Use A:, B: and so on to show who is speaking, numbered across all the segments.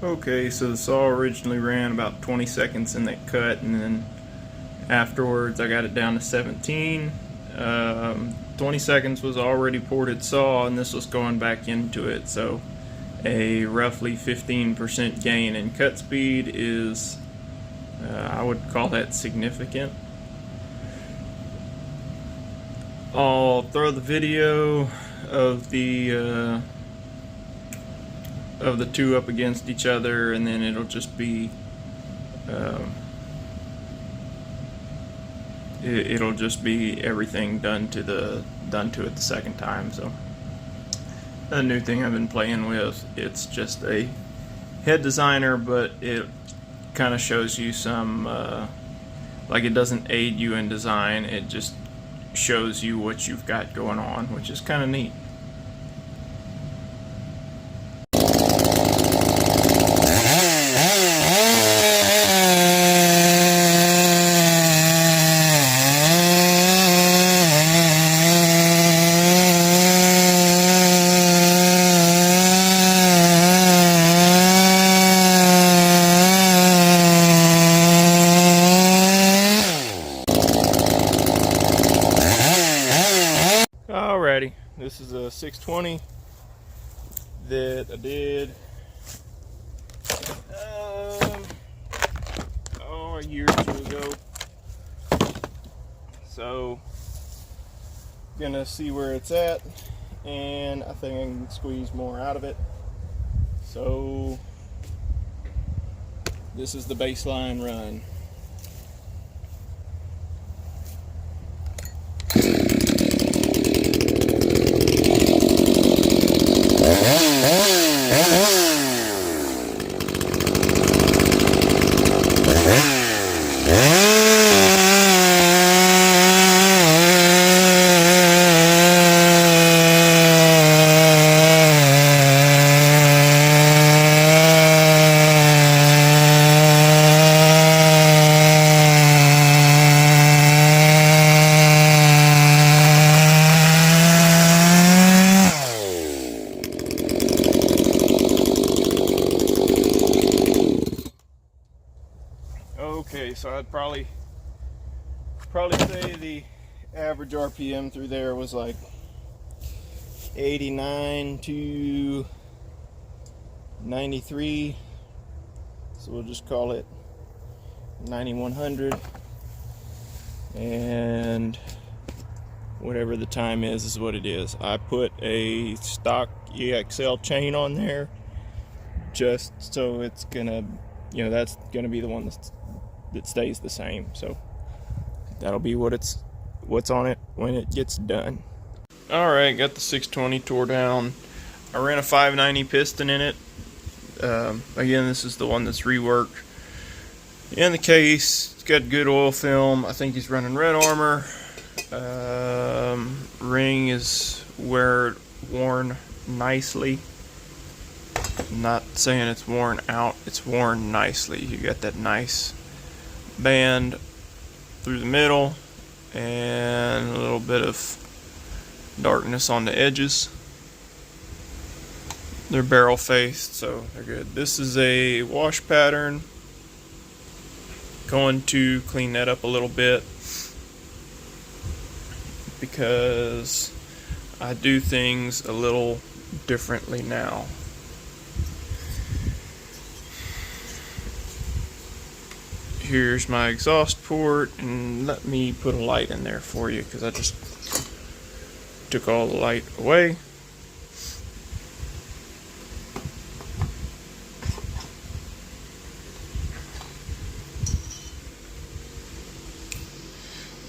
A: Okay, so the saw originally ran about 20 seconds in that cut, and then afterwards I got it down to 17. 20 seconds was already ported saw, and this was going back into it, so a roughly 15% gain in cut speed is, I would call that significant. I'll throw the video of the two up against each other, and then it'll just be it'll just be everything done to it the second time. So a new thing I've been playing with. It's just a head designer, but it kind of shows you some like, it doesn't aid you in design, it just shows you what you've got going on, which is kind of neat. Alrighty, this is a 620 that I did a year or two ago. So, gonna see where it's at, and I think I can squeeze more out of it. So, this is the baseline run. Okay, so I'd probably say the average RPM through there was like 89 to 93. So we'll just call it 9100, and whatever the time is what it is. I put a stock EXL chain on there just so it's gonna, that's gonna be the one that stays the same. So that'll be what's on it when it gets done. Alright, got the 620 tore down. I ran a 590 piston in it. Again, this is the one that's reworked. In the case, it's got good oil film. I think he's running Red Armor. Ring is worn nicely. I'm not saying it's worn out, it's worn nicely. You got that nice band through the middle and a little bit of darkness on the edges. They're barrel faced, so they're good. This is a wash pattern. Going to clean that up a little bit because I do things a little differently now. Here's my exhaust port, and let me put a light in there for you because I just took all the light away.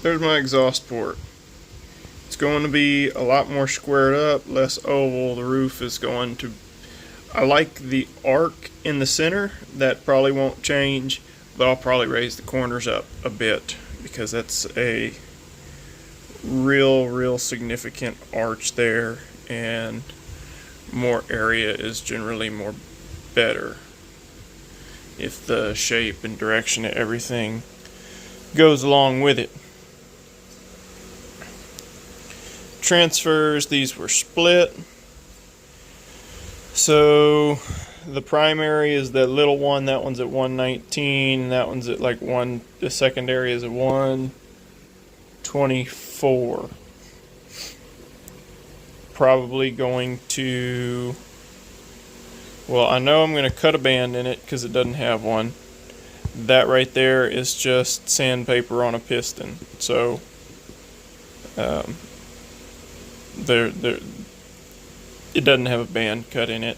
A: There's my exhaust port. It's going to be a lot more squared up, less oval. The roof is going to, I like the arc in the center. That probably won't change, but I'll probably raise the corners up a bit because that's a real significant arch there, and more area is generally more better if the shape and direction of everything goes along with it. Transfers, these were split, so the primary is that little one. That one's at 119. That one's at like one. The secondary is at 124. Probably going to. Well, I know I'm going to cut a band in it because it doesn't have one. That right there is just sandpaper on a piston. So there it doesn't have a band cut in it.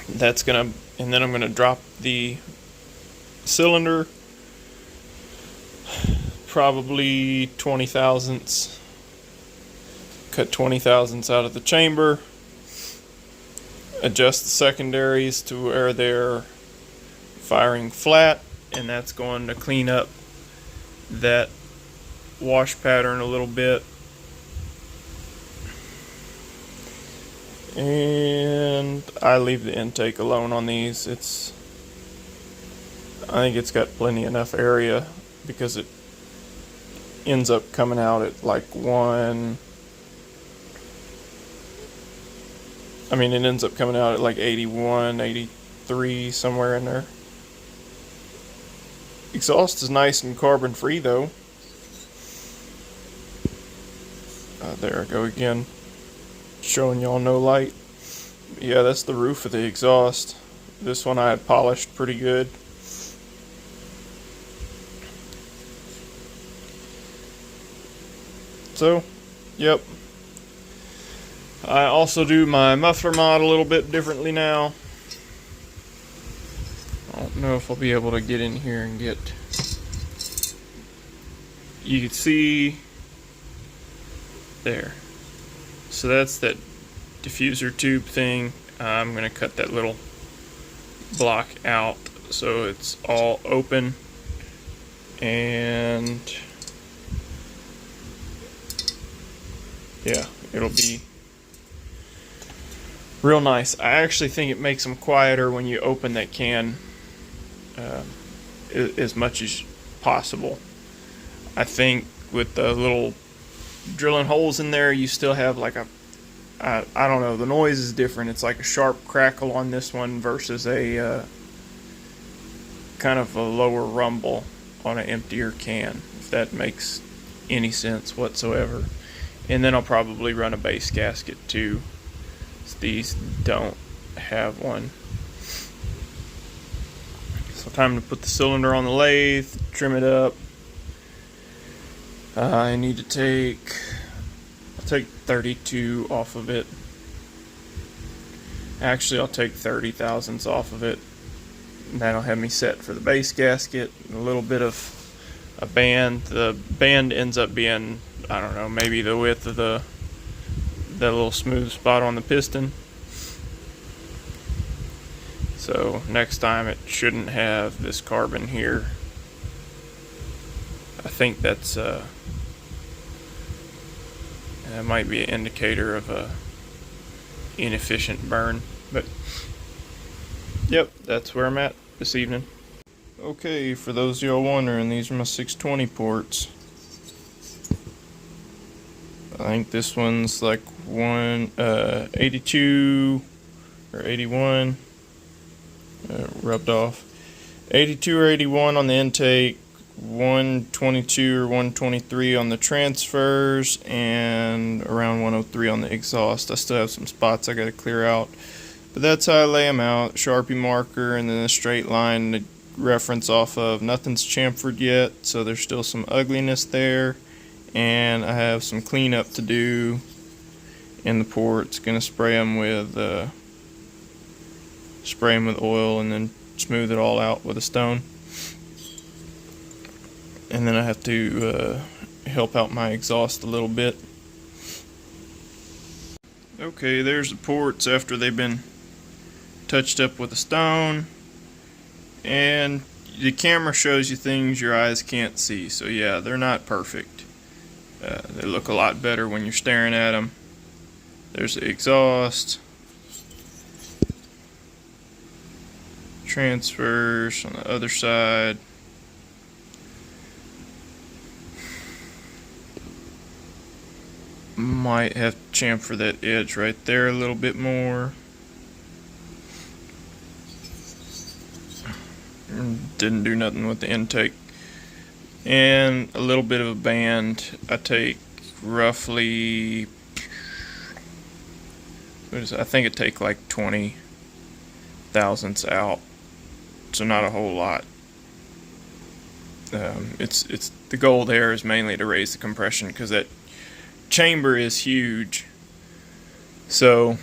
A: That's gonna, and then I'm gonna drop the cylinder probably 20 thousandths. Cut 20 thousandths out of the chamber. Adjust the secondaries to where they're firing flat, and that's going to clean up that wash pattern a little bit. And I leave the intake alone on these. I think it's got plenty enough area because it ends up coming out at like it ends up coming out at like 81, 83, somewhere in there. Exhaust is nice and carbon free though. There I go again, showing y'all no light. Yeah, that's the roof of the exhaust. This one I had polished pretty good. So, yep. I also do my muffler mod a little bit differently now. I don't know if I'll be able to get in here and get. You can see there. So that's that diffuser tube thing. I'm going to cut that little block out so it's all open, and yeah, it'll be real nice. I actually think it makes them quieter when you open that can as much as possible. I think with the little drilling holes in there, you still have like I don't know, the noise is different. It's like a sharp crackle on this one versus a kind of a lower rumble on an emptier can, if that makes any sense whatsoever. And then I'll probably run a base gasket too. These don't have one. So time to put the cylinder on the lathe, trim it up. I need to I'll take 32 off of it. Actually, I'll take 30 thousandths off of it. And that'll have me set for the base gasket. A little bit of a band. The band ends up being, I don't know, maybe the width of that little smooth spot on the piston. So next time it shouldn't have this carbon here. I think that might be an indicator of a inefficient burn, but yep, that's where I'm at this evening. Okay, for those of y'all wondering, these are my 620 ports. I think this one's like 82 or 81, rubbed off. 82 or 81 on the intake, 122 or 123 on the transfers, and around 103 on the exhaust. I still have some spots I got to clear out, but that's how I lay them out. Sharpie marker and then a straight line to reference off of. Nothing's chamfered yet, so there's still some ugliness there, and I have some cleanup to do in the ports. Gonna spray them with oil and then smooth it all out with a stone. And then I have to help out my exhaust a little bit. Okay, there's the ports after they've been touched up with a stone. And the camera shows you things your eyes can't see. So yeah, they're not perfect. They look a lot better when you're staring at them. There's the exhaust. Transfers on the other side. Might have to chamfer that edge right there a little bit more. Didn't do nothing with the intake. And a little bit of a band. I take roughly, I think it take like 20 thousandths out, so not a whole lot. It's the goal there is mainly to raise the compression because that chamber is huge. So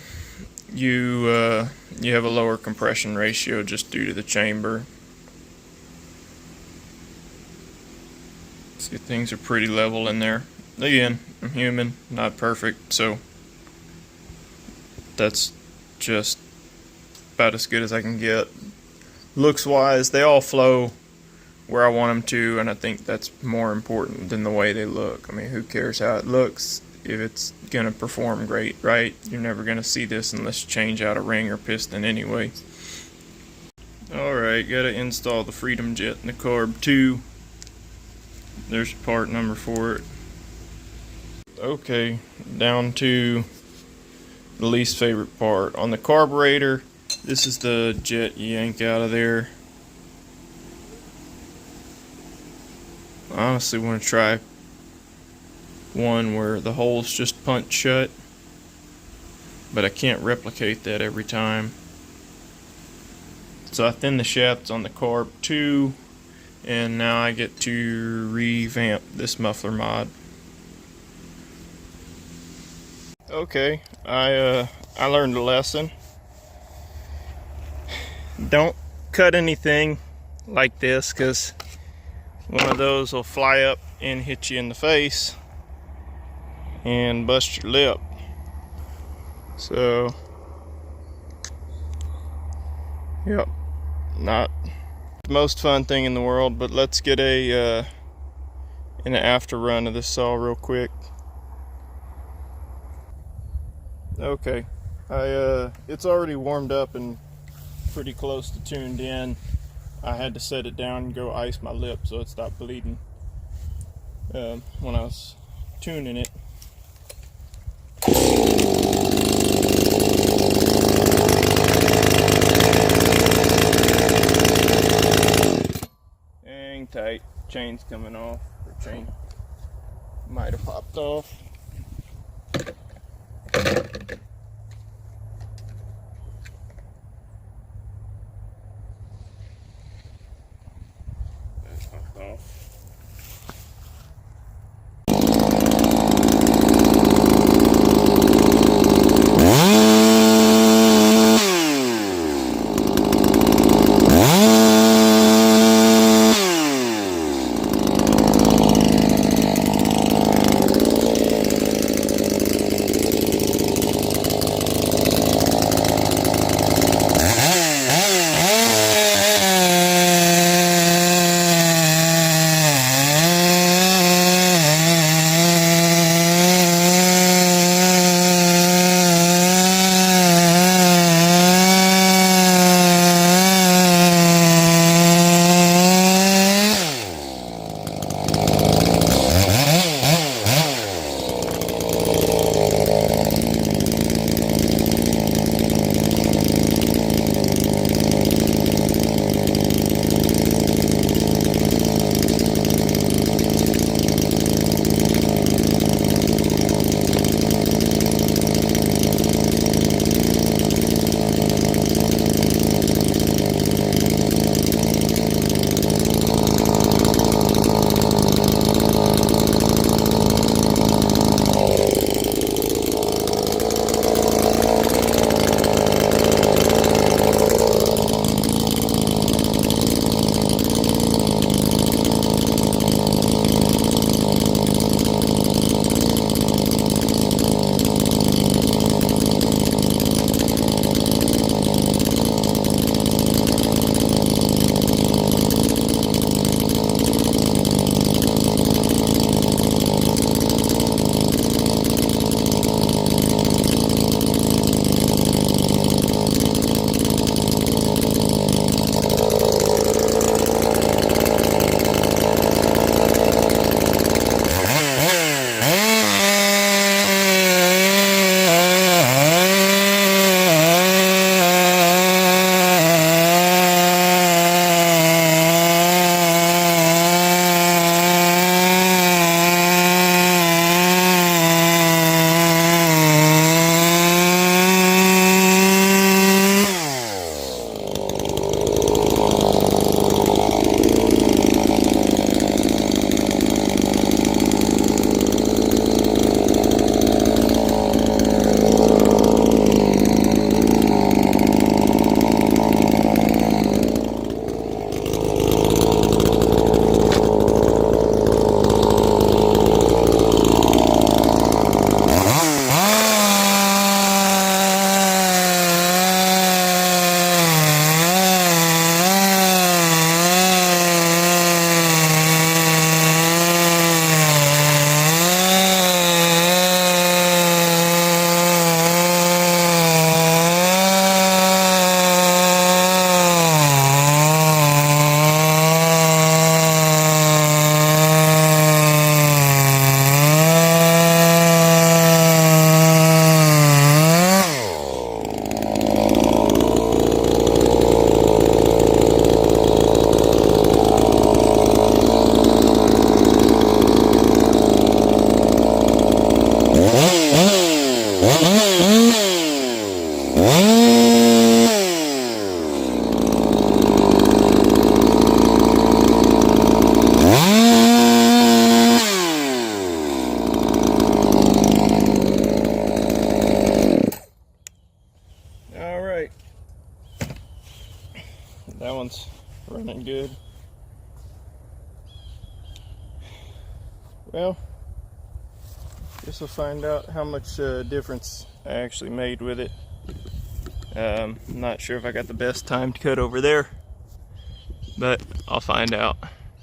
A: you have a lower compression ratio just due to the chamber. See, things are pretty level in there. Again, I'm human, not perfect, so that's just about as good as I can get. Looks wise, they all flow where I want them to, and I think that's more important than the way they look. I mean, who cares how it looks if it's gonna perform great, right? You're never gonna see this unless you change out a ring or piston anyway. Alright, gotta install the Freedom Jet in the carb too. There's part number for it. Okay, down to the least favorite part. On the carburetor, this is the jet you yank out of there. I honestly want to try one where the hole's just punched shut, but I can't replicate that every time. So I thin the shafts on the carb too, and now I get to revamp this muffler mod. Okay, I learned a lesson. Don't cut anything like this, because one of those will fly up and hit you in the face and bust your lip. So, yep, not the most fun thing in the world, but let's get an after run of this saw real quick. Okay, it's already warmed up and pretty close to tuned in. I had to set it down and go ice my lip so it stopped bleeding when I was tuning it. Hang tight, chain's coming off, or chain might have popped off. that one's running good. Well, guess we'll find out how much difference I actually made with it. I'm not sure if I got the best timed cut over there, but I'll find out.